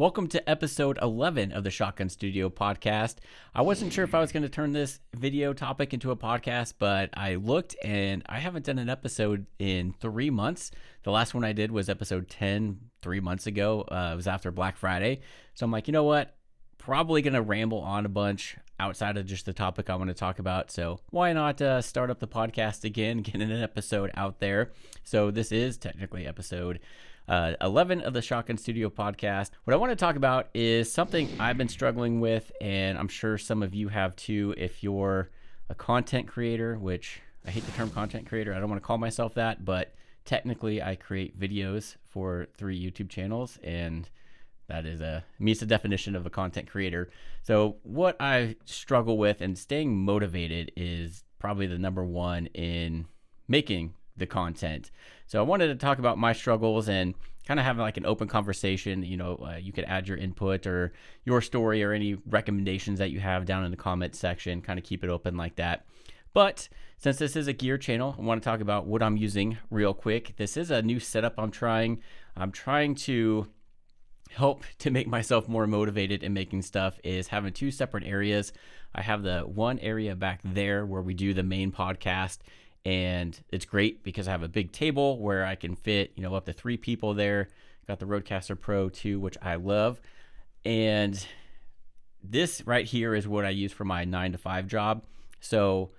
Welcome to episode 11 of the Shotgun Studio podcast. I wasn't sure if I was going to turn this video topic into a podcast, but I looked and I haven't done an episode in 3 months. The last one I did was episode 10 3 months ago. It was after Black Friday. So I'm like, you know what? Probably going to ramble on a bunch outside of just the topic I want to talk about. So why not start up the podcast again, get an episode out there. So this is technically episode 11 of the Shotgun Studio podcast. What I want to talk about is something I've been struggling with, and I'm sure some of you have too if you're a content creator, which I hate the term content creator. I don't want to call myself that, but technically I create videos for 3 YouTube channels, and that is meets the definition of a content creator. So what I struggle with and staying motivated is probably the number one in making the content. So I wanted to talk about my struggles and kind of have like an open conversation. You could add your input or your story or any recommendations that you have down in the comment section, kind of keep it open like that. But since this is a gear channel, I want to talk about what I'm using real quick. This is a new setup I'm trying. I'm trying to help to make myself more motivated in making stuff is having 2 separate areas. I have the one area back there where we do the main podcast, and it's great because I have a big table where I can fit, up to 3 people there. Got the Rodecaster Pro 2, which I love. And this right here is what I use for my 9 to 5 job. So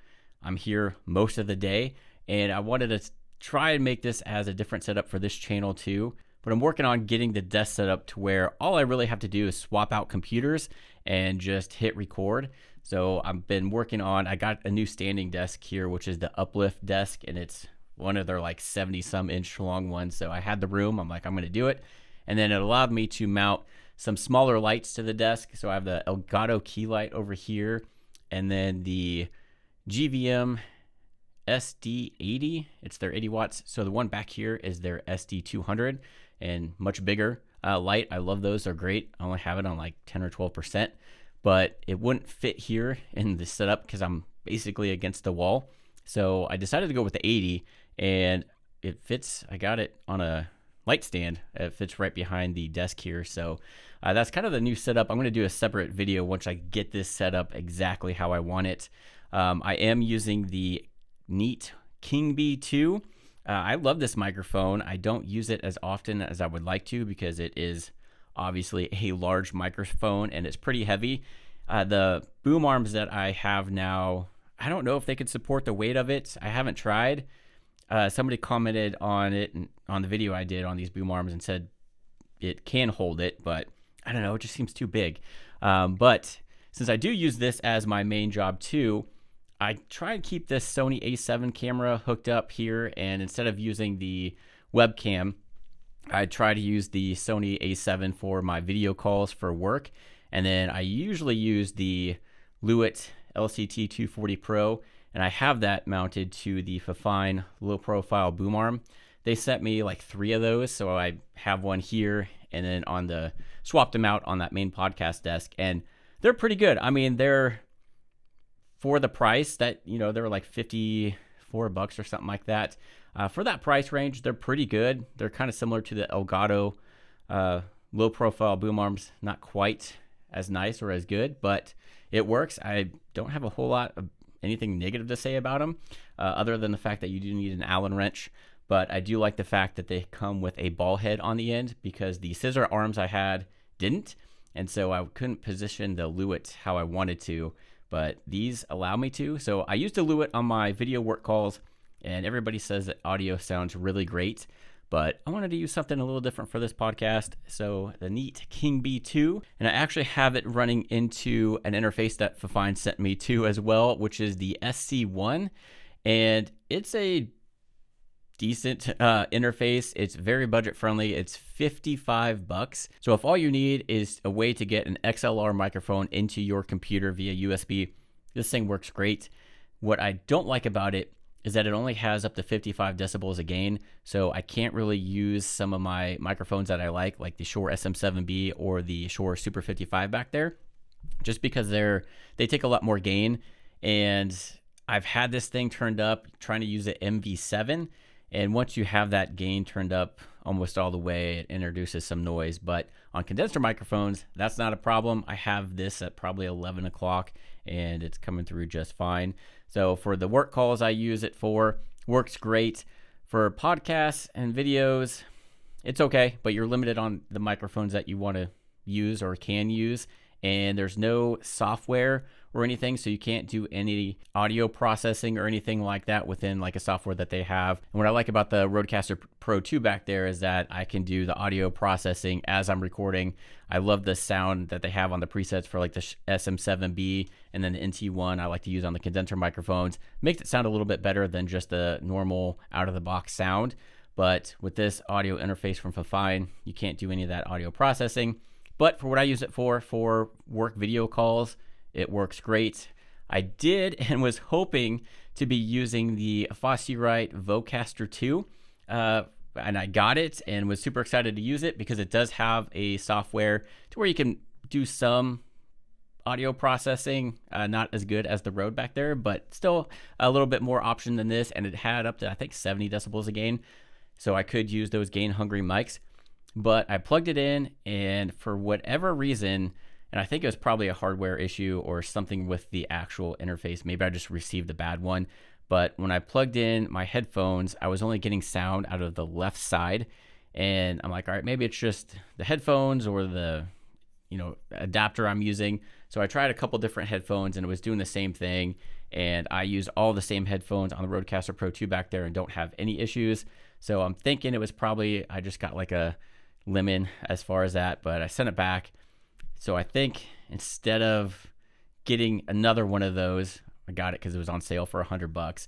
I'm here most of the day, and I wanted to try and make this as a different setup for this channel too. But I'm working on getting the desk set up to where all I really have to do is swap out computers and just hit record. So I've been working on, I got a new standing desk here, which is the uplift desk, and it's one of their like 70 some inch long ones. So I had the room, I'm like, I'm going to do it. And then it allowed me to mount some smaller lights to the desk. So I have the Elgato key light over here, and then the GVM SD80, it's their 80 watts. So the one back here is their SD200 and much bigger light. I love those, they're great. I only have it on like 10 or 12%, but it wouldn't fit here in the setup because I'm basically against the wall. So I decided to go with the 80, and it fits. I got it on a light stand. It fits right behind the desk here. So that's kind of the new setup. I'm going to do a separate video once I get this set up exactly how I want it. I am using the Neat King B2. I love this microphone. I don't use it as often as I would like to because it is obviously a large microphone and it's pretty heavy. The BOOMARMS that I have now, I don't know if they could support the weight of it. I haven't tried. Somebody commented on it on the video I did on these BOOMARMS and said it can hold it, but I don't know, it just seems too big. But since I do use this as my main job too, I try and keep this Sony A7 camera hooked up here, and instead of using the webcam, I try to use the Sony A7 for my video calls for work, and then I usually use the Lewitt LCT 240 Pro, and I have that mounted to the Fifine low-profile boom arm. They sent me like 3 of those, so I have one here, and then swapped them out on that main podcast desk, and they're pretty good. I mean, they're for the price that, they were like $54 or something like that. For that price range, they're pretty good. They're kind of similar to the Elgato low profile boom arms. Not quite as nice or as good, but it works. I don't have a whole lot of anything negative to say about them, other than the fact that you do need an Allen wrench. But I do like the fact that they come with a ball head on the end, because the scissor arms I had didn't. And so I couldn't position the Lewitt how I wanted to, but these allow me to. So I used the Lewitt on my video work calls, and everybody says that audio sounds really great, but I wanted to use something a little different for this podcast. So the Neat King B2, and I actually have it running into an interface that Fifine sent me to as well, which is the SC1, and it's a decent interface. It's very budget friendly. It's $55. So if all you need is a way to get an XLR microphone into your computer via USB, this thing works great. What I don't like about it is that it only has up to 55 decibels a gain. So I can't really use some of my microphones that I like the Shure SM7B or the Shure Super 55 back there, just because they take a lot more gain. And I've had this thing turned up trying to use it MV7, And once you have that gain turned up almost all the way, it introduces some noise. But on condenser microphones, that's not a problem. I have this at probably 11 o'clock and it's coming through just fine. So for the work calls I use it for, works great. For podcasts and videos, it's okay, but you're limited on the microphones that you want to use or can use. And there's no software or anything, so you can't do any audio processing or anything like that within like a software that they have. And what I like about the Rodecaster Pro 2 back there is that I can do the audio processing as I'm recording. I love the sound that they have on the presets for like the SM7B and then the NT1 I like to use on the condenser microphones. Makes it sound a little bit better than just the normal out-of-the-box sound. But with this audio interface from Fifine, you can't do any of that audio processing. But for what I use it for work video calls, it works great. I did and was hoping to be using the Fossi-Rite Vocaster 2, and I got it and was super excited to use it because it does have a software to where you can do some audio processing, not as good as the Rode back there, but still a little bit more option than this, and it had up to, I think, 70 decibels a gain, so I could use those gain-hungry mics. But I plugged it in, and for whatever reason, and I think it was probably a hardware issue or something with the actual interface. Maybe I just received a bad one. But when I plugged in my headphones, I was only getting sound out of the left side. And I'm like, all right, maybe it's just the headphones or the, adapter I'm using. So I tried a couple different headphones and it was doing the same thing. And I used all the same headphones on the Rodecaster Pro 2 back there and don't have any issues. So I'm thinking it was probably, I just got like a lemon as far as that, but I sent it back. So I think instead of getting another one of those, I got it because it was on sale for $100.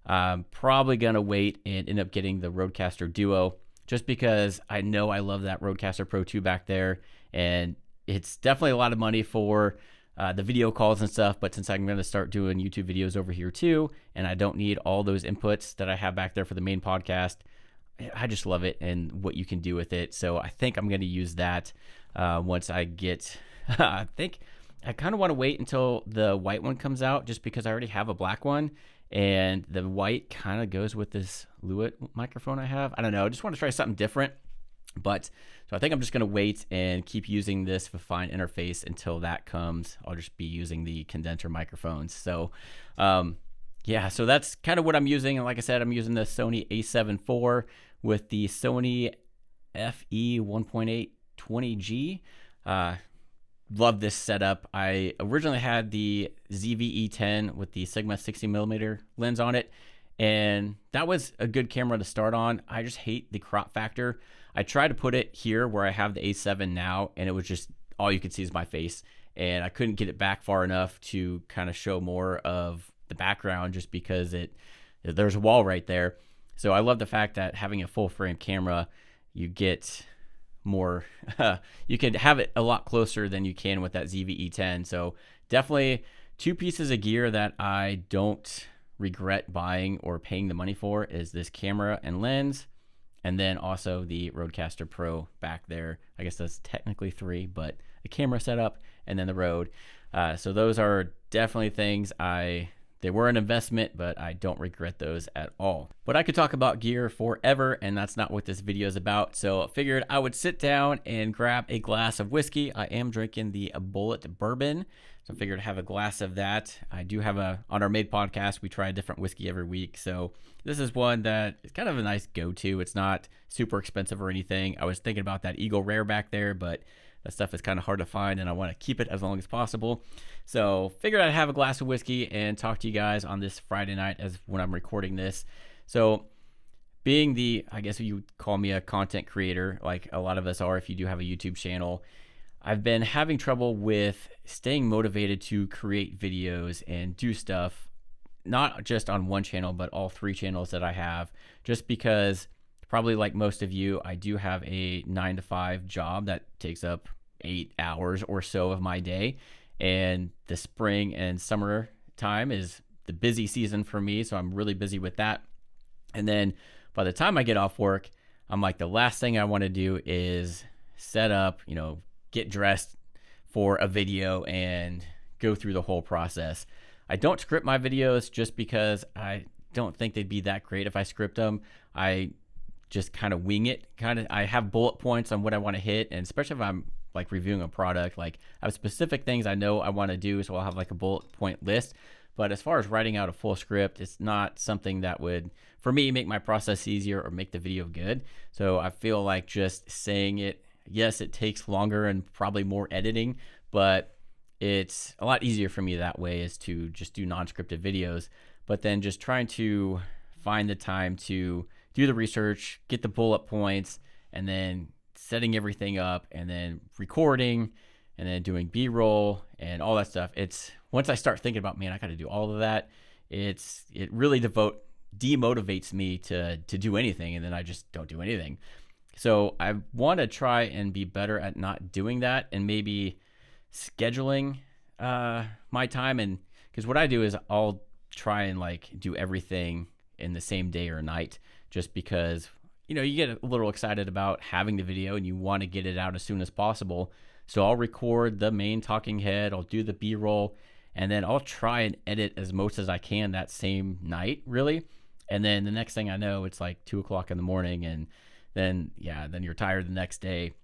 I'm probably going to wait and end up getting the Rodecaster Duo just because I know I love that Rodecaster Pro 2 back there. And it's definitely a lot of money for the video calls and stuff. But since I'm going to start doing YouTube videos over here too, and I don't need all those inputs that I have back there for the main podcast, I just love it and what you can do with it. So I think I'm going to use that once I get, I think I kind of want to wait until the white one comes out just because I already have a black one and the white kind of goes with this Lewitt microphone I have. I don't know. I just want to try something different. But so I think I'm just going to wait and keep using this Fifine interface until that comes. I'll just be using the condenser microphones. So, yeah, so that's kind of what I'm using. And like I said, I'm using the Sony a7 IV with the Sony FE 1.8 20G. Love this setup. I originally had the ZV-E10 with the Sigma 60mm lens on it, and that was a good camera to start on. I just hate the crop factor. I tried to put it here where I have the A7 now, and it was just all you could see is my face, and I couldn't get it back far enough to kind of show more of the background just because there's a wall right there. So I love the fact that having a full frame camera, you get more, you can have it a lot closer than you can with that ZV-E10. So definitely two pieces of gear that I don't regret buying or paying the money for is this camera and lens, and then also the Rodecaster Pro back there. I guess that's technically three, but a camera setup and then the Rode. So those are definitely things they were an investment, but I don't regret those at all. But I could talk about gear forever, and that's not what this video is about. So I figured I would sit down and grab a glass of whiskey. I am drinking the Bullet Bourbon, so I figured I'd have a glass of that. I do have on our Made podcast, we try a different whiskey every week. So this is one that is kind of a nice go-to. It's not super expensive or anything. I was thinking about that Eagle Rare back there, but that stuff is kind of hard to find, and I want to keep it as long as possible. So figured I'd have a glass of whiskey and talk to you guys on this Friday night as when I'm recording this. So being I guess you would call me a content creator, like a lot of us are if you do have a YouTube channel, I've been having trouble with staying motivated to create videos and do stuff, not just on one channel, but all three channels that I have, just because probably like most of you, I do have a 9-to-5 job that takes up 8 hours or so of my day. And the spring and summer time is the busy season for me. So I'm really busy with that. And then by the time I get off work, I'm like, the last thing I want to do is set up, get dressed for a video and go through the whole process. I don't script my videos just because I don't think they'd be that great if I script them. I just kind of wing it. I have bullet points on what I want to hit, and especially if I'm like reviewing a product, like I have specific things I know I want to do, so I'll have like a bullet point list. But as far as writing out a full script, it's not something that would, for me, make my process easier or make the video good. So I feel like just saying it, yes, it takes longer and probably more editing, but it's a lot easier for me that way, is to just do non-scripted videos. But then just trying to find the time to do the research, get the bullet points, and then setting everything up, and then recording, and then doing B-roll and all that stuff. It's once I start thinking about, man, I got to do all of that, it really demotivates me to do anything, and then I just don't do anything. So I want to try and be better at not doing that, and maybe scheduling my time. And because what I do is I'll try and like do everything in the same day or night, just because, you know, you get a little excited about having the video and you want to get it out as soon as possible. So I'll record the main talking head, I'll do the B-roll, and then I'll try and edit as much as I can that same night, really. And then the next thing I know, it's like 2 o'clock in the morning, and then you're tired the next day.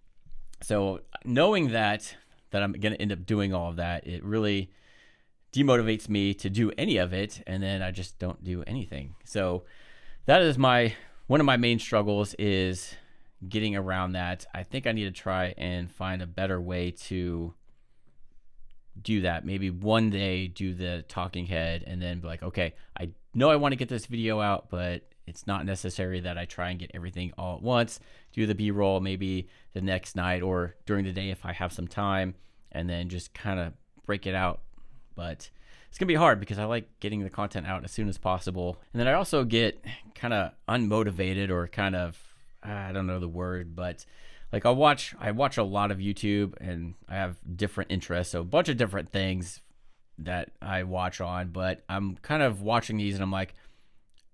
So knowing that I'm going to end up doing all of that, it really demotivates me to do any of it, and then I just don't do anything. So that is one of my main struggles, is getting around that. I think I need to try and find a better way to do that. Maybe one day do the talking head, and then be like, okay, I know I want to get this video out, but it's not necessary that I try and get everything all at once. Do the B-roll maybe the next night or during the day if I have some time, and then just kind of break it out. But it's going to be hard because I like getting the content out as soon as possible. And then I also get kind of unmotivated, or kind of, I don't know the word, but like I watch a lot of YouTube, and I have different interests, so a bunch of different things that I watch on, but I'm kind of watching these and I'm like,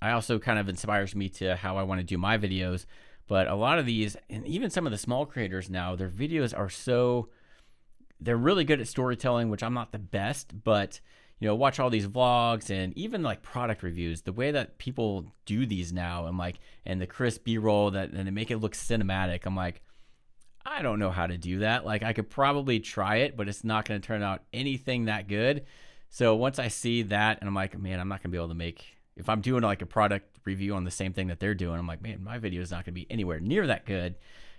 I also kind of inspires me to how I want to do my videos. But a lot of these, and even some of the small creators now, their videos are they're really good at storytelling, which I'm not the best, but you know, watch all these vlogs and even like product reviews, the way that people do these now, I'm like, and the crisp B-roll and they make it look cinematic. I'm like, I don't know how to do that. Like, I could probably try it, but it's not going to turn out anything that good. So once I see that, and I'm like, man, I'm not going to be able to make, if I'm doing like a product review on the same thing that they're doing, I'm like, man, my video is not going to be anywhere near that good.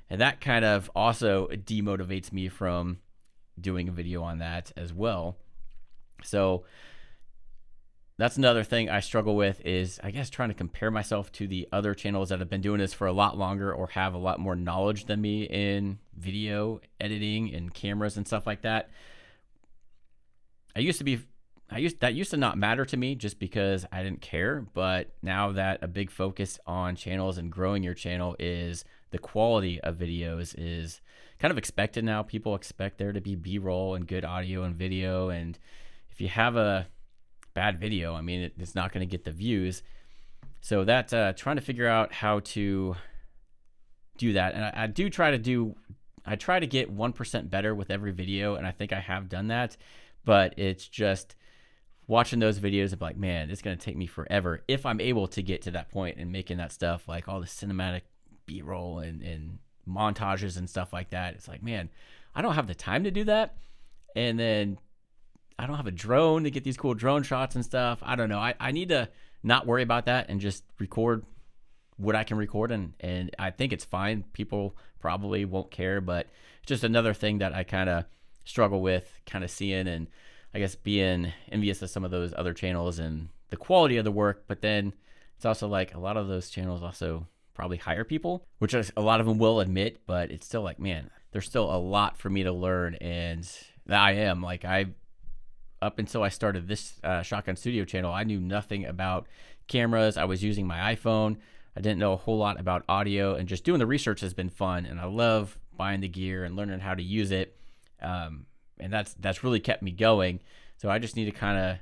And that kind of also demotivates me from doing a video on that as well. So that's another thing I struggle with, is I guess trying to compare myself to the other channels that have been doing this for a lot longer or have a lot more knowledge than me in video editing and cameras and stuff like that. That used to not matter to me just because I didn't care. But now that a big focus on channels and growing your channel is the quality of videos is kind of expected now. People expect there to be B-roll and good audio and video. And if you have a bad video, I mean, it's not going to get the views. So that trying to figure out how to do that. And I try to get 1% better with every video. And I think I have done that, but it's just watching those videos of like, man, it's going to take me forever if I'm able to get to that point and making that stuff, like all the cinematic B-roll and montages and stuff like that. It's like, man, I don't have the time to do that. And then I don't have a drone to get these cool drone shots and stuff. I don't know. I need to not worry about that and just record what I can record. And I think it's fine. People probably won't care, but it's just another thing that I kind of struggle with, kind of seeing, and I guess being envious of some of those other channels and the quality of the work. But then it's also like a lot of those channels also probably hire people, which a lot of them will admit, but it's still like, man, there's still a lot for me to learn. And I am like, up until I started this Shotgun Studio channel, I knew nothing about cameras. I was using my iPhone. I didn't know a whole lot about audio, and just doing the research has been fun. And I love buying the gear and learning how to use it. And that's really kept me going. So I just need to kind of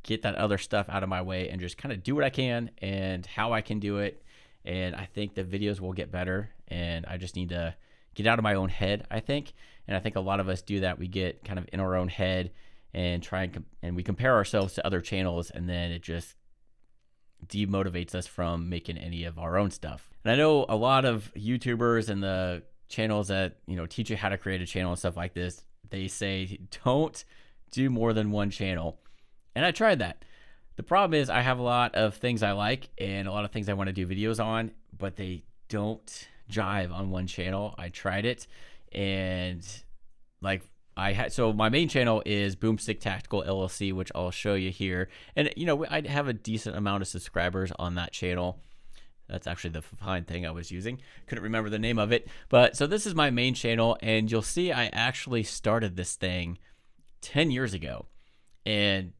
get that other stuff out of my way and just kind of do what I can and how I can do it. And I think the videos will get better, and I just need to get out of my own head, I think. And I think a lot of us do that. We get kind of in our own head and try and we compare ourselves to other channels, and then it just demotivates us from making any of our own stuff. And I know a lot of YouTubers and the channels that, teach you how to create a channel and stuff like this, they say don't do more than one channel. And I tried that. The problem is I have a lot of things I like and a lot of things I want to do videos on, but they don't jive on one channel. I tried it, and so my main channel is Boomstick Tactical LLC, which I'll show you here. And I have a decent amount of subscribers on that channel. That's actually the fine thing I was using. Couldn't remember the name of it. But so this is my main channel, and you'll see I actually started this thing 10 years ago. And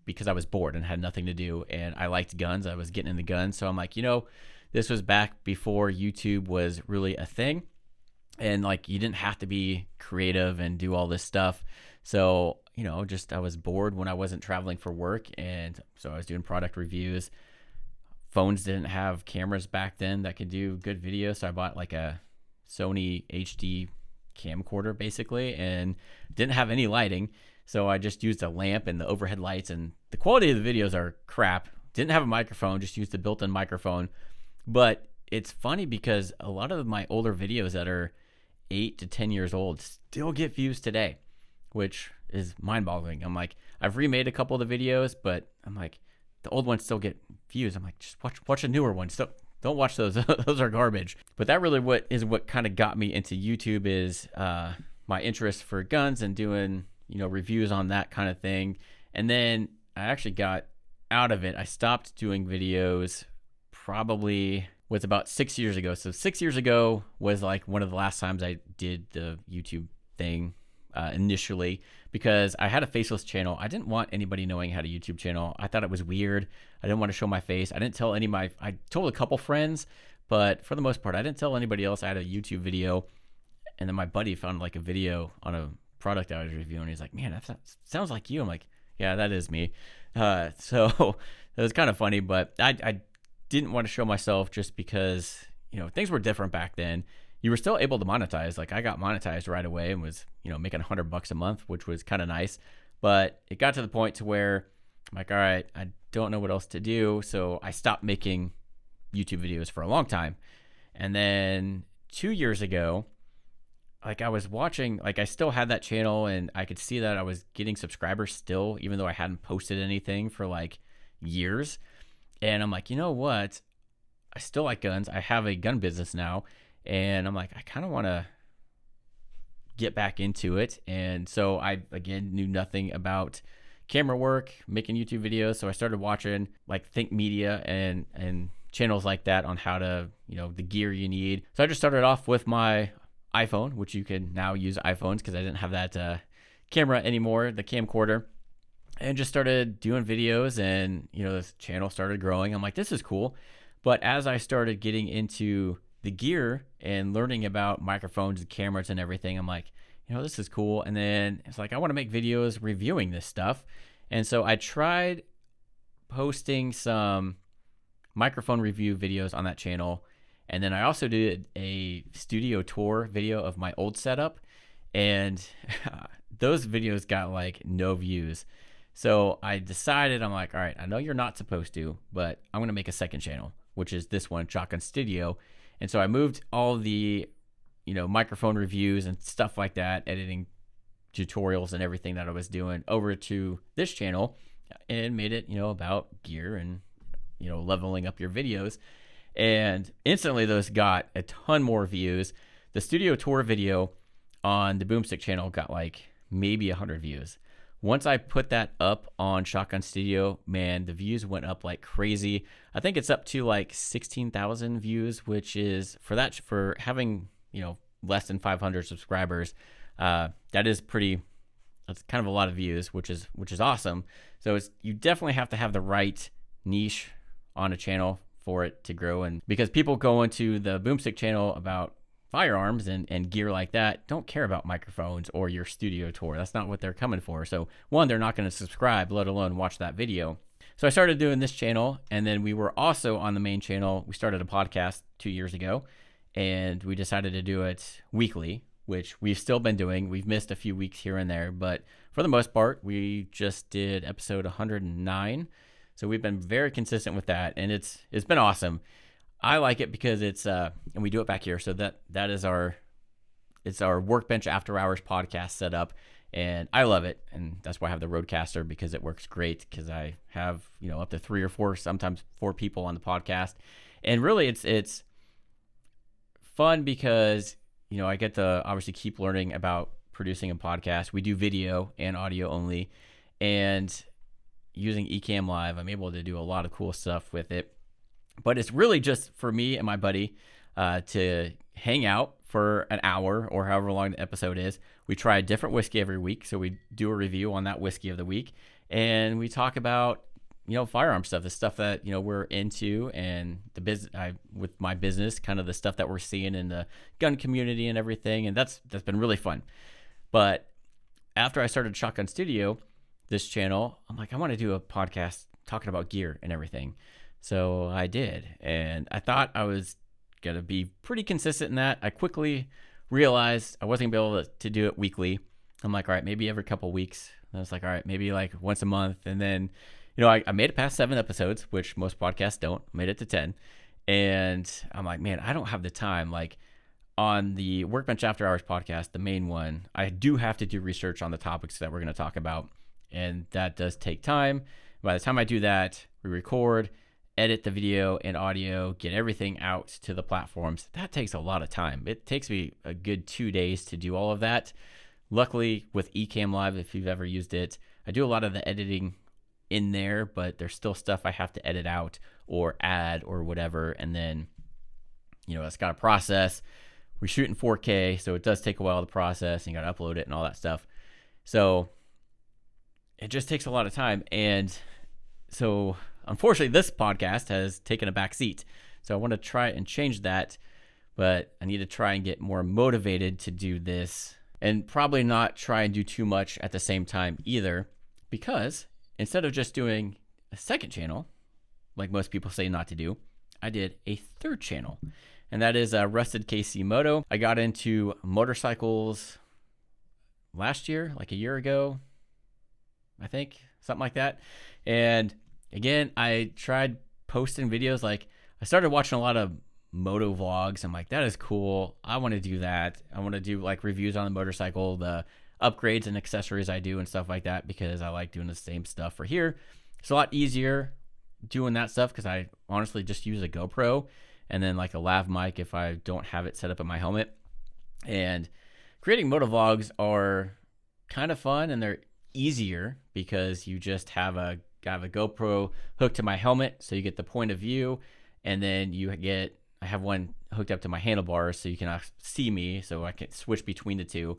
because I was bored and had nothing to do, and I liked guns, I was getting into guns. So I'm like, this was back before YouTube was really a thing. And you didn't have to be creative and do all this stuff. So, I was bored when I wasn't traveling for work. And so I was doing product reviews. Phones didn't have cameras back then that could do good video. So I bought a Sony HD camcorder basically, and didn't have any lighting. So I just used a lamp and the overhead lights, and the quality of the videos are crap. Didn't have a microphone, just used a built-in microphone. But it's funny because a lot of my older videos that are 8 to 10 years old still get views today, which is mind-boggling. I'm like, I've remade a couple of the videos, but I'm like, the old ones still get views. I'm like, just watch a newer one. So don't watch those. Those are garbage. But that really what kind of got me into YouTube is my interest for guns and doing reviews on that kind of thing. And then I actually got out of it. I stopped doing videos probably was about 6 years ago. So 6 years ago was one of the last times I did the YouTube thing initially, because I had a faceless channel. I didn't want anybody knowing I had a YouTube channel. I thought it was weird. I didn't want to show my face. I didn't tell I told a couple friends, but for the most part, I didn't tell anybody else I had a YouTube video. And then my buddy found a video on a product I was reviewing. He's like, man, that sounds like you. I'm like, yeah, that is me. So it was kind of funny, but I didn't want to show myself just because, things were different back then. You were still able to monetize. I got monetized right away and was, making $100 a month, which was kind of nice. But it got to the point to where I'm like, all right, I don't know what else to do. So I stopped making YouTube videos for a long time. And then 2 years ago, I was watching, I still had that channel, and I could see that I was getting subscribers still, even though I hadn't posted anything for years. And I'm like, you know what? I still like guns. I have a gun business now. And I'm like, I kind of want to get back into it. And so I, again, knew nothing about camera work, making YouTube videos. So I started watching Think Media and channels like that on how to, the gear you need. So I just started off with my iPhone, which you can now use iPhones because I didn't have that camera anymore, the camcorder, and just started doing videos. And, this channel started growing. I'm like, this is cool. But as I started getting into the gear and learning about microphones and cameras and everything, I'm like, this is cool. And then it's I want to make videos reviewing this stuff. And so I tried posting some microphone review videos on that channel. And then I also did a studio tour video of my old setup. And those videos got no views. So I decided, I'm like, all right, I know you're not supposed to, but I'm going to make a second channel, which is this one, Shotgun Studio. And so I moved all the, microphone reviews and stuff like that, editing tutorials and everything that I was doing over to this channel, and made it, about gear and, leveling up your videos. And instantly those got a ton more views. The studio tour video on the Boomstick channel got maybe 100 views. Once I put that up on Shotgun Studio, man, the views went up like crazy. I think it's up to 16,000 views, which is for having, less than 500 subscribers. That's kind of a lot of views, which is awesome. So you definitely have to have the right niche on a channel for it to grow. And because people go into the Boomstick channel about firearms and gear like that, don't care about microphones or your studio tour. That's not what they're coming for. So one, they're not going to subscribe, let alone watch that video. So I started doing this channel, and then we were also on the main channel. We started a podcast 2 years ago, and we decided to do it weekly, which we've still been doing. We've missed a few weeks here and there, but for the most part, we just did episode 109. So we've been very consistent with that, and it's been awesome. I like it because it's and we do it back here. So that is it's our Workbench After Hours podcast setup, and I love it. And that's why I have the Rodecaster, because it works great, because I have, up to 3 or 4, sometimes 4 people on the podcast. And really it's fun because, I get to obviously keep learning about producing a podcast. We do video and audio only, and using Ecamm Live, I'm able to do a lot of cool stuff with it. But it's really just for me and my buddy to hang out for an hour or however long the episode is. We try a different whiskey every week, so we do a review on that whiskey of the week, and we talk about firearm stuff, the stuff that we're into, and the business with my business, kind of the stuff that we're seeing in the gun community and everything, and that's been really fun. But after I started Shotgun Studio, this channel, I'm like, I want to do a podcast talking about gear and everything. So I did, and I thought I was going to be pretty consistent in that. I quickly realized I wasn't going to be able to do it weekly. I'm like, all right, maybe every couple weeks. And I was like, all right, maybe like once a month. And then, I made it past 7 episodes, which most podcasts don't. I made it to 10. And I'm like, man, I don't have the time. Like on the Workbench After Hours podcast, the main one, I do have to do research on the topics that we're going to talk about. And that does take time. By the time I do that, we record, edit the video and audio, get everything out to the platforms. That takes a lot of time. It takes me a good 2 days to do all of that. Luckily, with Ecamm Live, if you've ever used it, I do a lot of the editing in there, but there's still stuff I have to edit out or add or whatever. And then, it's got a process. We shoot in 4K, so it does take a while to process, and you got to upload it and all that stuff. So it just takes a lot of time. And so unfortunately, this podcast has taken a back seat. So I want to try and change that, but I need to try and get more motivated to do this, and probably not try and do too much at the same time either, because instead of just doing a second channel, like most people say not to do, I did a third channel, and that is Rusted KC Moto. I got into motorcycles last year, like a year ago, I think, something like that. And again, I tried posting videos. Like I started watching a lot of moto vlogs. I'm like, that is cool. I want to do that. I want to do like reviews on the motorcycle, the upgrades and accessories I do and stuff like that, because I like doing the same stuff for here. It's a lot easier doing that stuff because I honestly just use a GoPro and then like a lav mic if I don't have it set up in my helmet. And creating moto vlogs are kind of fun, and they're easier because you just have a GoPro hooked to my helmet, so you get the point of view, and then I have one hooked up to my handlebars so you can see me, so I can switch between the two.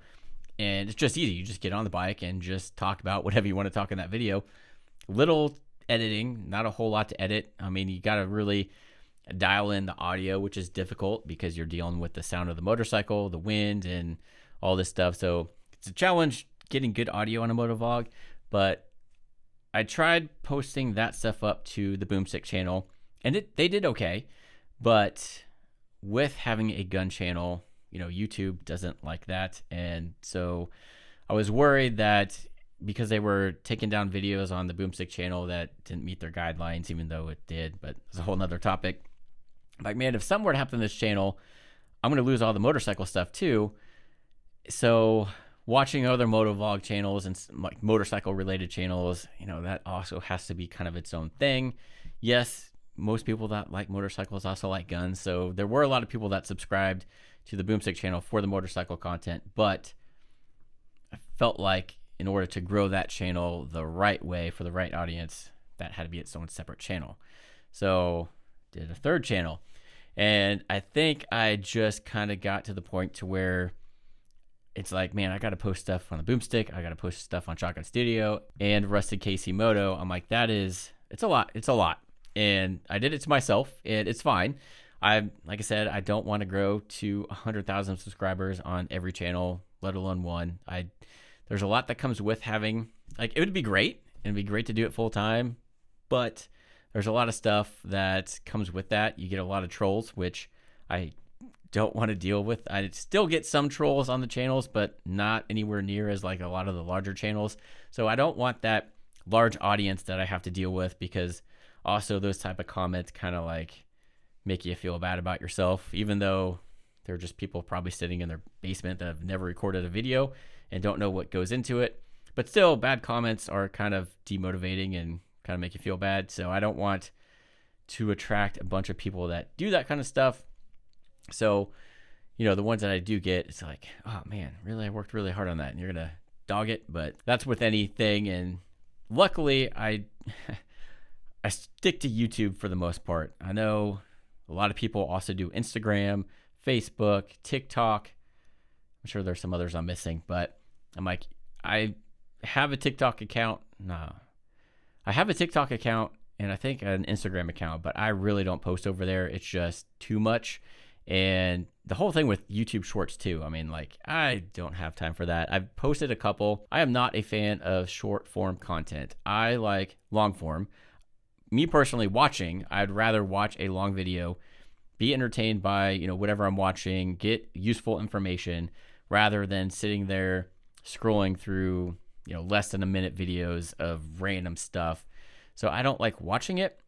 And it's just easy. You just get on the bike and just talk about whatever you want to talk in that video. Little editing, not a whole lot to edit. I mean, you got to really dial in the audio, which is difficult because you're dealing with the sound of the motorcycle, the wind, and all this stuff. So it's a challenge getting good audio on a motovlog, but I tried posting that stuff up to the Boomstick channel, and they did okay. But with having a gun channel, YouTube doesn't like that. And so I was worried that because they were taking down videos on the Boomstick channel that didn't meet their guidelines, even though it did, but it's a whole nother topic. I'm like, man, if something were to happen to this channel, I'm going to lose all the motorcycle stuff too. So watching other motovlog channels and like motorcycle related channels, that also has to be kind of its own thing. Yes, most people that like motorcycles also like guns. So there were a lot of people that subscribed to the Boomstick channel for the motorcycle content, but I felt like in order to grow that channel the right way for the right audience, that had to be its own separate channel. So did a third channel, and I think I just kind of got to the point to where it's like, man, I got to post stuff on the Boomstick. I got to post stuff on Shotgun Studio and Rusted KC Moto. I'm like, it's a lot. It's a lot. And I did it to myself, and it's fine. Like I said, I don't want to grow to 100,000 subscribers on every channel, let alone one. There's a lot that comes with having, like, it would be great. It'd be great to do it full time, but there's a lot of stuff that comes with that. You get a lot of trolls, which I don't want to deal with. I still get some trolls on the channels, but not anywhere near as like a lot of the larger channels. So I don't want that large audience that I have to deal with, because also those type of comments kind of like make you feel bad about yourself, even though they're just people probably sitting in their basement that have never recorded a video and don't know what goes into it. But still, bad comments are kind of demotivating and kind of make you feel bad. So I don't want to attract a bunch of people that do that kind of stuff. So, you know, the ones that I do get, it's like, oh man, really, I worked really hard on that, and you're gonna dog it. But that's with anything. And luckily, I stick to YouTube for the most part. I know a lot of people also do Instagram, Facebook, TikTok. I'm sure there's some others I'm missing, but I'm like, I have a TikTok account. No, I have a TikTok account and I think an Instagram account, but I really don't post over there. It's just too much. And the whole thing with YouTube Shorts too. I mean, like, I don't have time for that. I've posted a couple. I am not a fan of short form content. I like long form. Me personally, watching, I'd rather watch a long video, be entertained by, you know, whatever I'm watching, get useful information, rather than sitting there scrolling through, you know, less than a minute videos of random stuff. So I don't like watching it.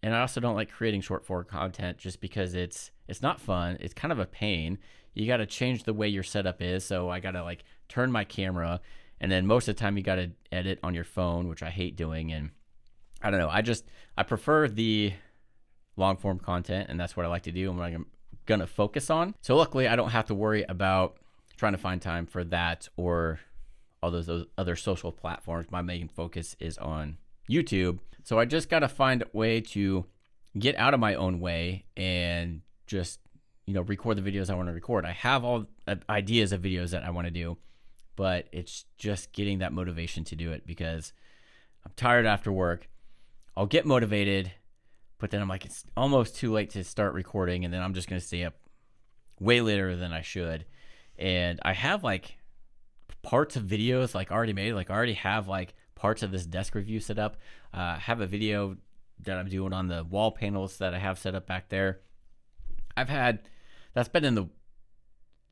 And I also don't like creating short form content just because it's not fun. It's kind of a pain. You got to change the way your setup is. So I got to like turn my camera, and then most of the time you got to edit on your phone, which I hate doing. And I don't know. I prefer the long form content, and that's what I like to do and what I'm going to focus on. So luckily I don't have to worry about trying to find time for that or all those other social platforms. My main focus is on YouTube. So I just got to find a way to get out of my own way and just, you know, record the videos I want to record. I have all ideas of videos that I want to do, but it's just getting that motivation to do it, because I'm tired after work. I'll get motivated, but then I'm like, it's almost too late to start recording, and then I'm just going to stay up way later than I should. And I have like parts of videos like already made. Like I already have like parts of this desk review set up. I have a video that I'm doing on the wall panels that I have set up back there. That's been in the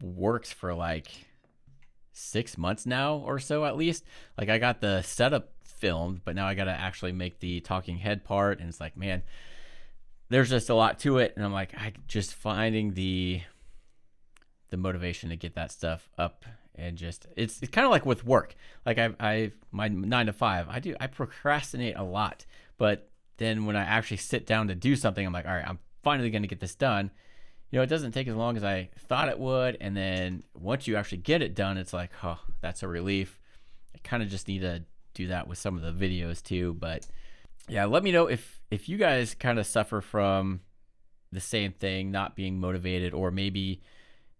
works for like 6 months now or so at least. Like I got the setup filmed, but now I got to actually make the talking head part. And it's like, man, there's just a lot to it. And I'm like, I just finding the motivation to get that stuff up. And just, it's kind of like with work. Like my 9 to 5, I procrastinate a lot, but then when I actually sit down to do something, I'm like, all right, I'm finally going to get this done. You know, it doesn't take as long as I thought it would. And then once you actually get it done, it's like, oh, that's a relief. I kind of just need to do that with some of the videos too. But yeah, let me know if you guys kind of suffer from the same thing, not being motivated, or maybe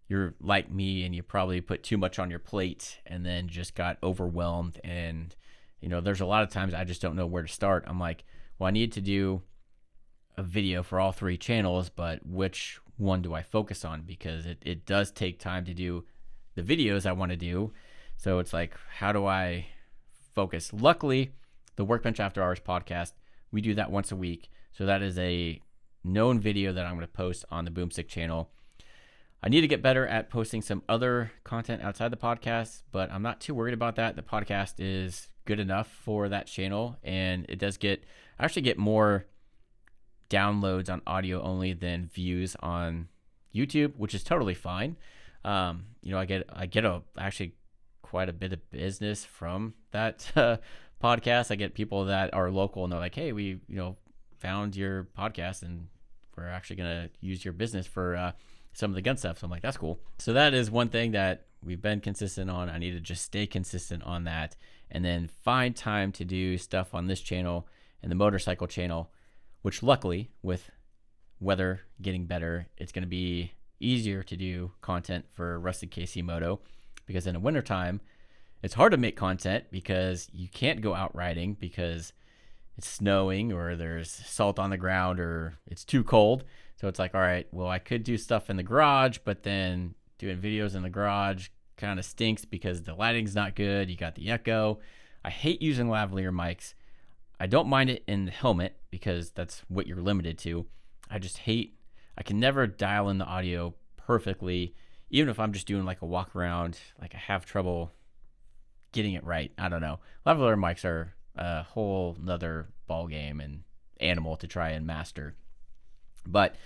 you're like me and you probably put too much on your plate and then just got overwhelmed. And, you know, there's a lot of times I just don't know where to start. I'm like, well, I need to do a video for all 3 channels, but which one do I focus on? Because it does take time to do the videos I want to do. So it's like, how do I focus? Luckily, the Workbench After Hours podcast, we do that once a week. So that is a known video that I'm going to post on the Boomstick channel. I need to get better at posting some other content outside the podcast, but I'm not too worried about that. The podcast is good enough for that channel, and it does I actually get more downloads on audio only than views on YouTube, which is totally fine. You know, I get actually quite a bit of business from that podcast. I get people that are local and they're like, hey, we, you know, found your podcast and we're actually going to use your business for some of the gun stuff. So I'm like, that's cool. So that is one thing that we've been consistent on. I need to just stay consistent on that, and then find time to do stuff on this channel and the motorcycle channel, which luckily with weather getting better, it's going to be easier to do content for Rusted KC Moto, because in the wintertime, it's hard to make content because you can't go out riding because it's snowing or there's salt on the ground or it's too cold. So it's like, all right, well, I could do stuff in the garage, but then doing videos in the garage kind of stinks because the lighting's not good. You got the echo. I hate using lavalier mics. I don't mind it in the helmet because that's what you're limited to. I can never dial in the audio perfectly. Even if I'm just doing like a walk around, like I have trouble getting it right. I don't know. Lavalier mics are a whole nother ball game and animal to try and master. But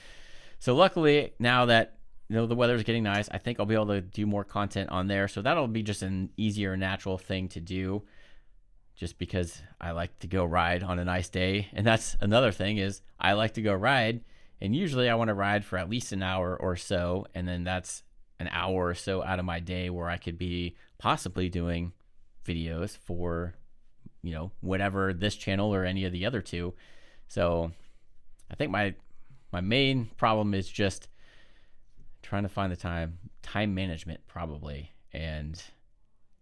so luckily now that the weather's getting nice, I think I'll be able to do more content on there. So that'll be just an easier, natural thing to do, just because I like to go ride on a nice day. And that's another thing, is I like to go ride, and usually I want to ride for at least an hour or so, and then that's an hour or so out of my day where I could be possibly doing videos for, whatever, this channel or any of the other two. So I think my main problem is just trying to find the time management, probably, and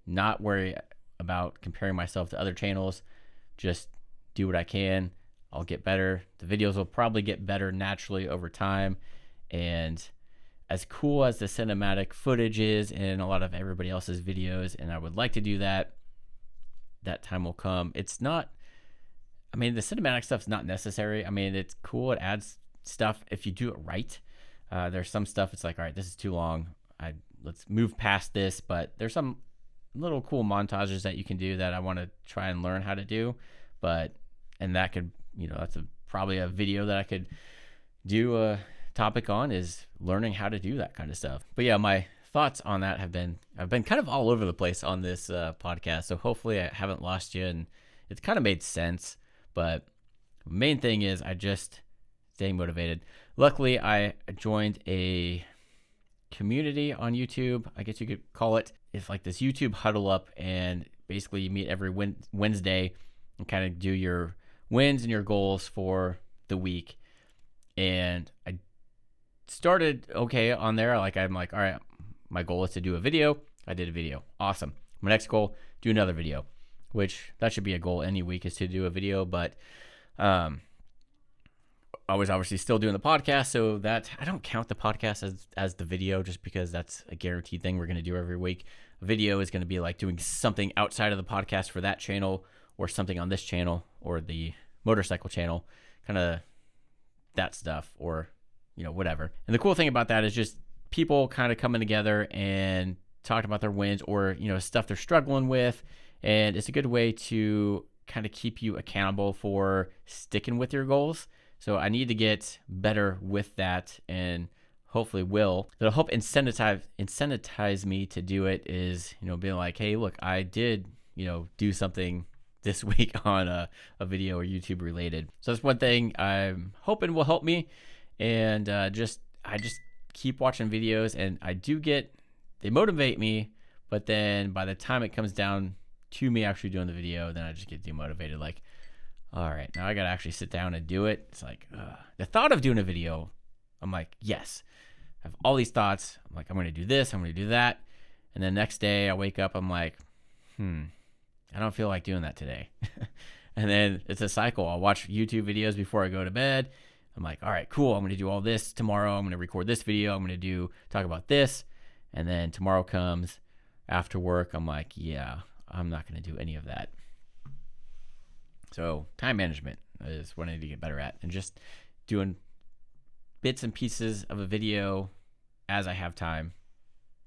not worry about comparing myself to other channels. Just do what I can. I'll get better. The videos will probably get better naturally over time. And as cool as the cinematic footage is in a lot of everybody else's videos, and I would like to do that, that time will come. It's not, the cinematic stuff's not necessary. It's cool. It adds stuff if you do it right. There's some stuff it's like, all right, this is too long. Let's move past this. But there's some little cool montages that you can do that I want to try and learn how to do. And that could, that's probably a video that I could do a topic on, is learning how to do that kind of stuff. But yeah, my thoughts on that I've been kind of all over the place on this podcast. So hopefully I haven't lost you, and it's kind of made sense. But the main thing is I just staying motivated. Luckily, I joined a community on YouTube, I guess you could call it. It's like this YouTube huddle up, and basically you meet every Wednesday and kind of do your wins and your goals for the week. And I started okay on there. I'm like, all right, my goal is to do a video. I did a video. Awesome. My next goal, do another video, which that should be a goal any week, is to do a video. But I was obviously still doing the podcast, so that I don't count the podcast as the video, just because that's a guaranteed thing we're going to do every week. A video is going to be like doing something outside of the podcast for that channel, or something on this channel or the motorcycle channel, kind of that stuff, or whatever. And the cool thing about that is just people kind of coming together and talking about their wins, or stuff they're struggling with, and it's a good way to kind of keep you accountable for sticking with your goals. So I need to get better with that, and hopefully will. That'll help incentivize me to do it, is, being like, hey, look, I did, do something this week on a video or YouTube related. So that's one thing I'm hoping will help me. And I just keep watching videos, and they motivate me, but then by the time it comes down to me actually doing the video, then I just get demotivated. Like, all right, now I got to actually sit down and do it. It's like, the thought of doing a video, I'm like, yes, I have all these thoughts. I'm like, I'm going to do this, I'm going to do that. And then next day I wake up, I'm like, I don't feel like doing that today. And then it's a cycle. I'll watch YouTube videos before I go to bed. I'm like, all right, cool. I'm going to do all this tomorrow. I'm going to record this video. I'm going to talk about this. And then tomorrow comes after work. I'm like, yeah, I'm not going to do any of that. So time management is what I need to get better at, and just doing bits and pieces of a video as I have time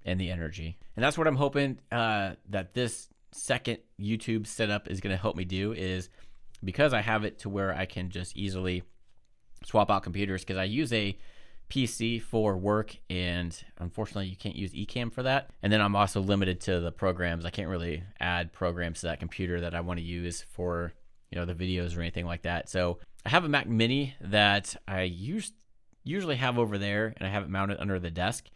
and the energy. And that's what I'm hoping that this second YouTube setup is going to help me do, is because I have it to where I can just easily swap out computers, because I use a PC for work, and unfortunately you can't use eCam for that. And then I'm also limited to the programs. I can't really add programs to that computer that I want to use for the videos or anything like that. So I have a Mac Mini that I usually have over there, and I have it mounted under the desk.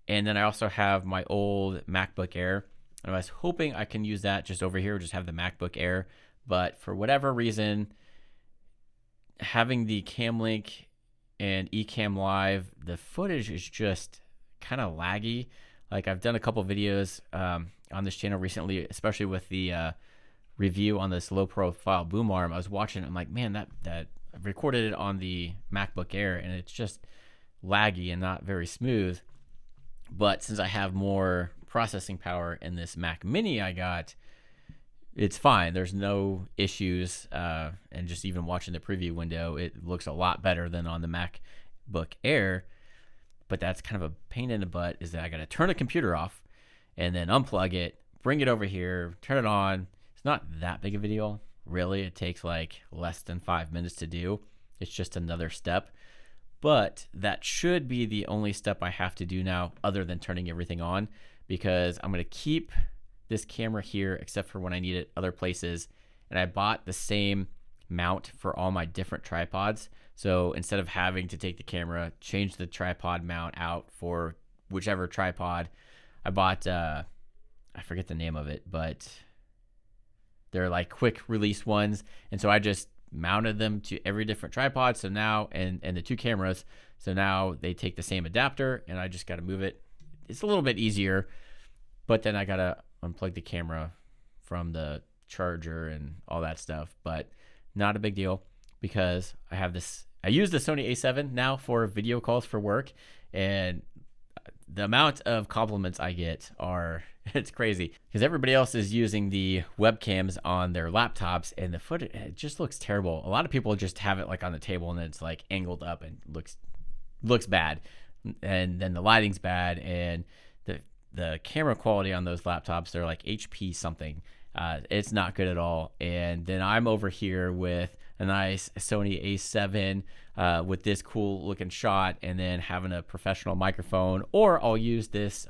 And then I also have my old MacBook Air, and I was hoping I can use that just over here, just have the MacBook Air. But for whatever reason, having the Camlink and Ecamm Live, the footage is just kind of laggy. Like, I've done a couple videos on this channel recently, especially with the review on this low profile boom arm. I was watching it, I'm like, man, that I recorded it on the MacBook Air, and it's just laggy and not very smooth. But since I have more processing power in this Mac Mini I got, it's fine. There's no issues. And just even watching the preview window, it looks a lot better than on the MacBook Air. But that's kind of a pain in the butt, is that I got to turn the computer off and then unplug it, bring it over here, turn it on. It's not that big of a deal. Really, it takes like less than 5 minutes to do. It's just another step. But that should be the only step I have to do now other than turning everything on, because I'm going to keep this camera here except for when I need it other places. And I bought the same mount for all my different tripods. So instead of having to take the camera, change the tripod mount out for whichever tripod, I bought, I forget the name of it, but they're like quick release ones. And so I just mounted them to every different tripod. So now, and the two cameras. So now they take the same adapter and I just got to move it. It's a little bit easier, but then I got to unplug the camera from the charger and all that stuff, but not a big deal because I have this, I use the Sony A7 now for video calls for work, and the amount of compliments I get are, it's crazy because everybody else is using the webcams on their laptops and the footage, it just looks terrible. A lot of people just have it like on the table and it's like angled up and looks bad. And then the lighting's bad, and the camera quality on those laptops, they're like HP something. It's not good at all. And then I'm over here with a nice Sony A7 with this cool looking shot, and then having a professional microphone, or I'll use this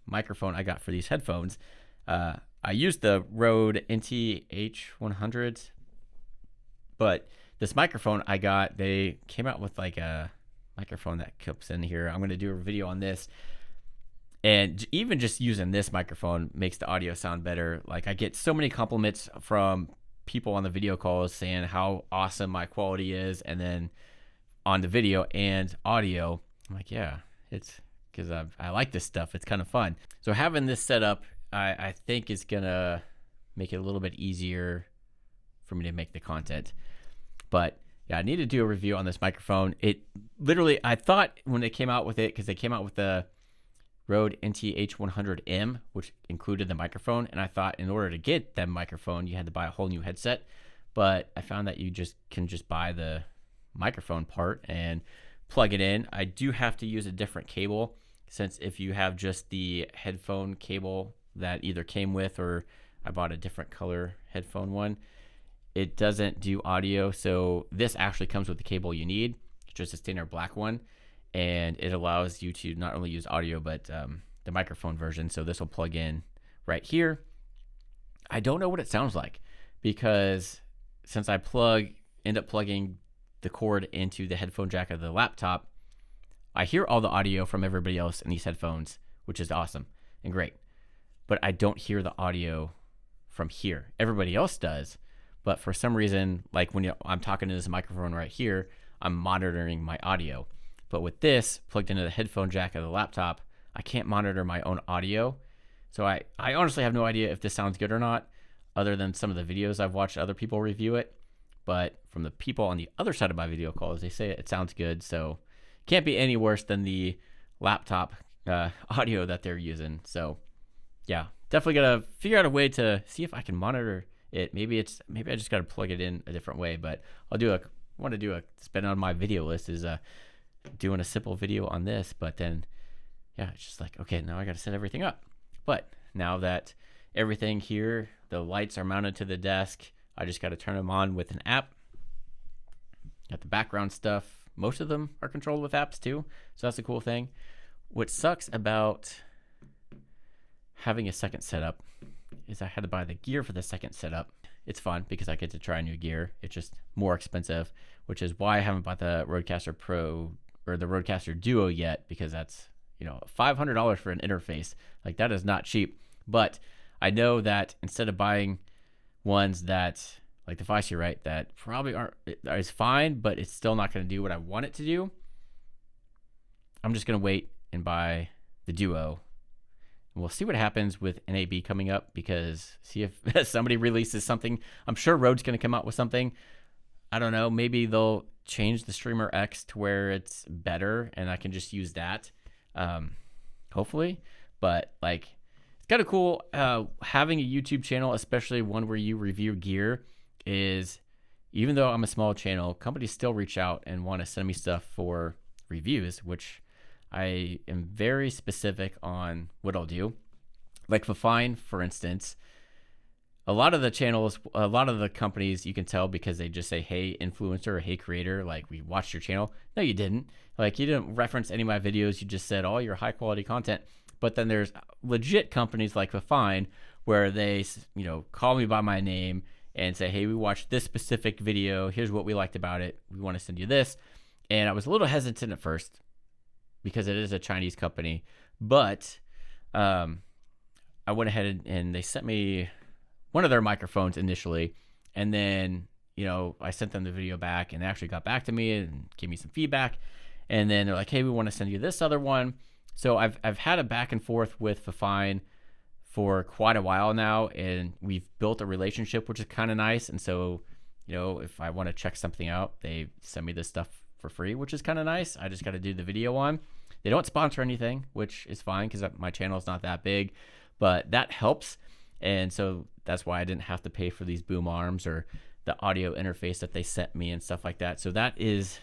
microphone I got for these headphones. I used the Rode NT-H100s, but this microphone I got, they came out with like a microphone that clips in here. I'm going to do a video on this. And even just using this microphone makes the audio sound better. Like I get so many compliments from people on the video calls saying how awesome my quality is. And then on the video and audio, I'm like, yeah, it's because I like this stuff. It's kind of fun. So having this set up, I think is going to make it a little bit easier for me to make the content. But yeah, I need to do a review on this microphone. It literally, I thought when they came out with it, because they came out with the Rode NT-H100M, which included the microphone, and I thought in order to get that microphone, you had to buy a whole new headset. But I found that you can just buy the microphone part and plug it in. I do have to use a different cable, since if you have just the headphone cable that either came with, or I bought a different color headphone one, it doesn't do audio. So this actually comes with the cable you need, just a standard black one. And it allows you to not only use audio, but the microphone version. So this will plug in right here. I don't know what it sounds like, because since I end up plugging the cord into the headphone jack of the laptop, I hear all the audio from everybody else in these headphones, which is awesome and great. But I don't hear the audio from here. Everybody else does. But for some reason, like when I'm talking to this microphone right here, I'm monitoring my audio. But with this plugged into the headphone jack of the laptop, I can't monitor my own audio. So I honestly have no idea if this sounds good or not, other than some of the videos I've watched other people review it. But from the people on the other side of my video calls, they say it sounds good. So it can't be any worse than the laptop audio that they're using. So yeah, definitely got to figure out a way to see if I can monitor it. Maybe I just got to plug it in a different way. But want to do a spin on my video list is doing a simple video on this. But then yeah, it's just like, okay, now I got to set everything up. But now that everything here, the lights are mounted to the desk, I just got to turn them on with an app. Got the background stuff. Most of them are controlled with apps too. So that's a cool thing. What sucks about having a second setup is I had to buy the gear for the second setup. It's fun because I get to try new gear. It's just more expensive, which is why I haven't bought the Rodecaster Pro or the Rodecaster Duo yet, because that's, $500 for an interface. Like, that is not cheap. But I know that instead of buying ones that, like the Feisty, right, that probably is fine, but it's still not going to do what I want it to do, I'm just going to wait and buy the Duo. And we'll see what happens with NAB coming up, because see if somebody releases something. I'm sure Rode's going to come out with something. I don't know. Maybe they'll change the Streamer X to where it's better and I can just use that. Hopefully. But like, it's kind of cool having a YouTube channel, especially one where you review gear, is even though I'm a small channel, companies still reach out and want to send me stuff for reviews, which I am very specific on what I'll do. Like for Fine, for instance, a lot of the channels, a lot of the companies, you can tell because they just say, hey, influencer, or hey, creator, like, we watched your channel. No, you didn't. Like, you didn't reference any of my videos. You just said all your high quality content. But then there's legit companies like Fifine where they, call me by my name and say, hey, we watched this specific video. Here's what we liked about it. We want to send you this. And I was a little hesitant at first because it is a Chinese company. But I went ahead and they sent me one of their microphones initially. And then, I sent them the video back, and they actually got back to me and gave me some feedback. And then they're like, hey, we want to send you this other one. So I've had a back and forth with Fifine for quite a while now, and we've built a relationship, which is kind of nice. And so, if I want to check something out, they send me this stuff for free, which is kind of nice. I just got to do the video on. They don't sponsor anything, which is fine because my channel is not that big, but that helps. And so that's why I didn't have to pay for these BOOMARMS or the audio interface that they sent me and stuff like that. So that is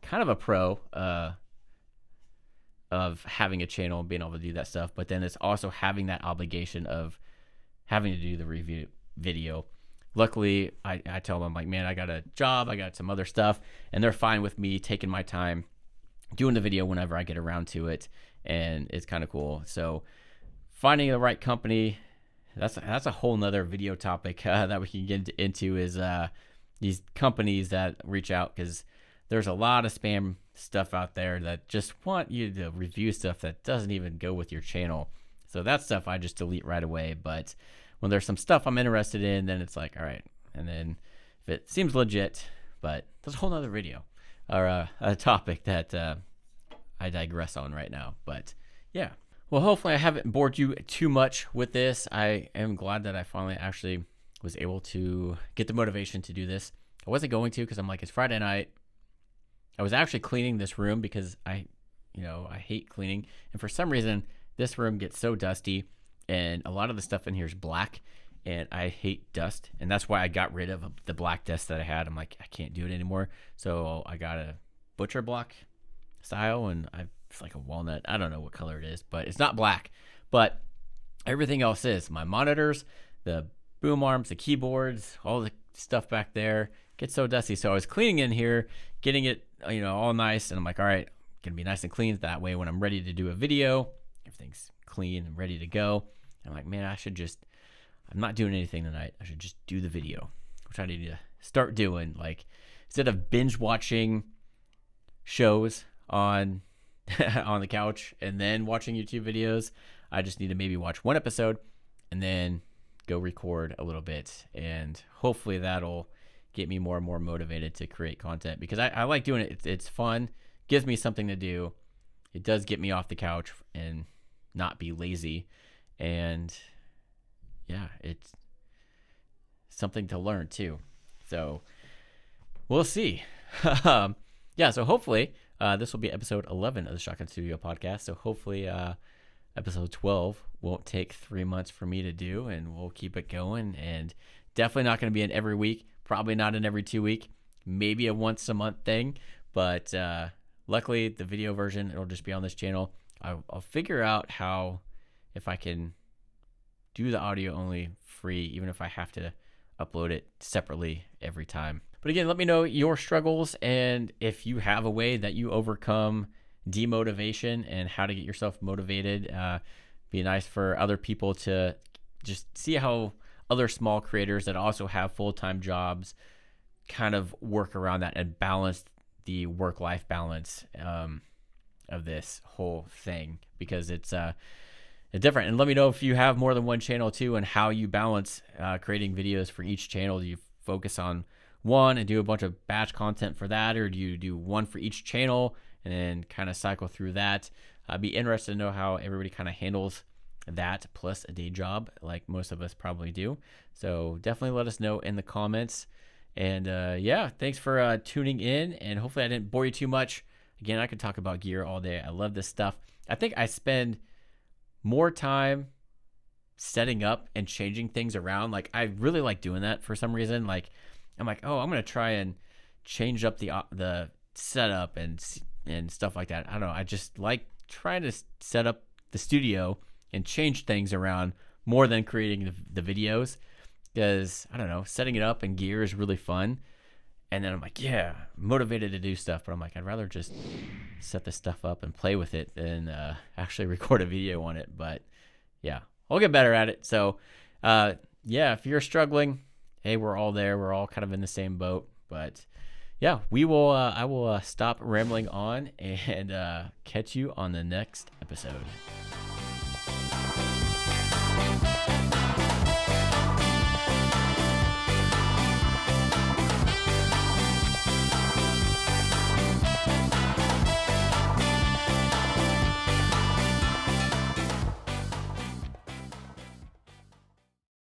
kind of a pro of having a channel and being able to do that stuff. But then it's also having that obligation of having to do the review video. Luckily, I tell them, like, man, I got a job, I got some other stuff, and they're fine with me taking my time doing the video whenever I get around to it. And it's kind of cool. So finding the right company, that's a whole nother video topic that we can get into, is these companies that reach out, because there's a lot of spam stuff out there that just want you to review stuff that doesn't even go with your channel. So that stuff I just delete right away. But when there's some stuff I'm interested in, then it's like, all right. And then if it seems legit, but there's a whole nother video or a topic that I digress on right now. But yeah. Well, hopefully I haven't bored you too much with this. I am glad that I finally actually was able to get the motivation to do this. I wasn't going to, because I'm like, it's Friday night. I was actually cleaning this room because I hate cleaning. And for some reason, this room gets so dusty, and a lot of the stuff in here is black, and I hate dust. And that's why I got rid of the black dust that I had. I'm like, I can't do it anymore. So I got a butcher block style, and it's like a walnut. I don't know what color it is, but it's not black. But everything else is. My monitors, the boom arms, the keyboards, all the stuff back there gets so dusty. So I was cleaning in here, getting it, all nice. And I'm like, all right, gonna be nice and clean. That way when I'm ready to do a video, everything's clean and ready to go. And I'm like, man, I'm not doing anything tonight. I should just do the video, which I need to start doing. Like, instead of binge watching shows on on the couch and then watching YouTube videos, I just need to maybe watch one episode and then go record a little bit. And hopefully that'll get me more and more motivated to create content, because I like doing it. It's fun, gives me something to do. It does get me off the couch and not be lazy. And yeah, it's something to learn too. So we'll see. Yeah, so hopefully this will be episode 11 of the Shotgun Studio podcast. So hopefully episode 12 won't take 3 months for me to do, and we'll keep it going. And definitely not going to be an every week, probably not an every 2 week, maybe a once a month thing. But luckily the video version, it'll just be on this channel. I'll figure out how, if I can do the audio only free, even if I have to upload it separately every time. But again, let me know your struggles, and if you have a way that you overcome demotivation and how to get yourself motivated. Be nice for other people to just see how other small creators that also have full-time jobs kind of work around that and balance the work-life balance of this whole thing, because it's different. And let me know if you have more than one channel too, and how you balance creating videos for each channel. Do you focus on one and do a bunch of batch content for that, or do you do one for each channel and then kind of cycle through that? I'd be interested to know how everybody kind of handles that, plus a day job like most of us probably do. So definitely let us know in the comments. And yeah, thanks for tuning in, and hopefully I didn't bore you too much. Again, I could talk about gear all day. I love this stuff. I think I spend more time setting up and changing things around. Like, I really like doing that for some reason. Like, I'm like, oh, I'm going to try and change up the setup and stuff like that. I don't know. I just like trying to set up the studio and change things around more than creating the videos. because I don't know, setting it up in gear is really fun. And then I'm like, yeah, motivated to do stuff. But I'm like, I'd rather just set the stuff up and play with it than actually record a video on it. But yeah, I'll get better at it. So yeah, if you're struggling, hey, we're all there. We're all kind of in the same boat. But yeah, we will. I will stop rambling on and catch you on the next episode.